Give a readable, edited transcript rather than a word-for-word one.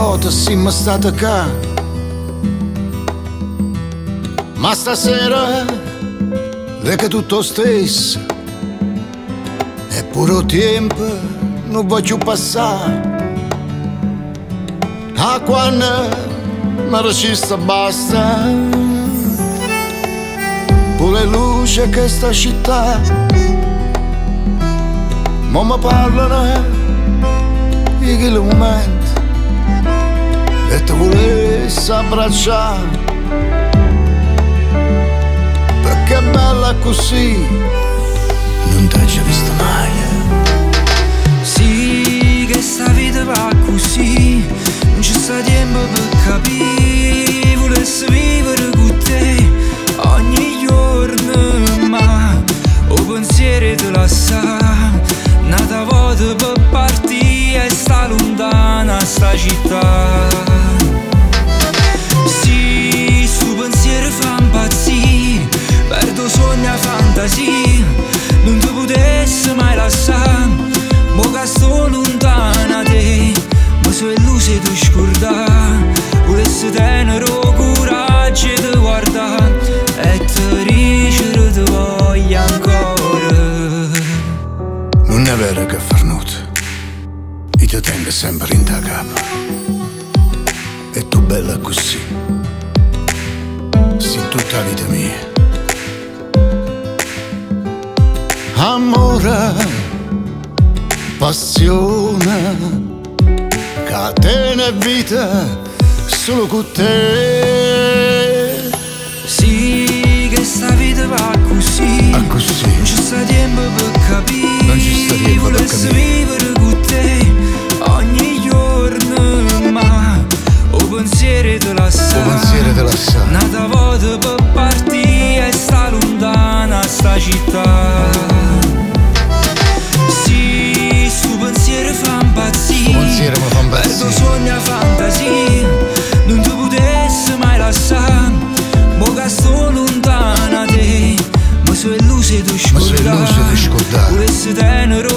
volte siamo stati qua, ma stasera è tutto stesso, e pure tempo non voglio passare. A quando mi resista basta, pure luce che sta città, ma mi parlano di quel momento e ti volessi abbracciare, perché è bella così, non t'ho già vista mai. Sì, che sta vita va così, non c'è sta tempo per capire, volessi vivere con te ogni giorno, ma o pensiero te la sa, nata volta per partire e sta lontana sta città. Sì, sto pensiero fa impazzire, perdo sogno e fantasia, non ti potessi mai lasciare, mo che sto lontana te, ma so illuso di scordare, volessi tenere coraggio di guardare e ti dicere ti voglio ancora. Non è vero che farnuto, io ti tengo sempre in ta capa, e tu bella così, sei tutta la vita mia. Amore, passione, catena e vita solo con te. Sì, che sta vita va così, Ah, così. non c'è sta tempo per capire, Non ci sta tempo per volessi capire. vivere con te ogni giorno, ma o pensiero te la sa, O pensiero te la sa. nata volta per partire e sta lontana sta città. Sì, sto pensiero fa impazzire, Pensiero mi fa perdo impazzire. sogno e fantasia, non ti potessi mai lasciare, mo che sto lontana te, ma so illuso di Ma so illuso di scordare. volessi tenere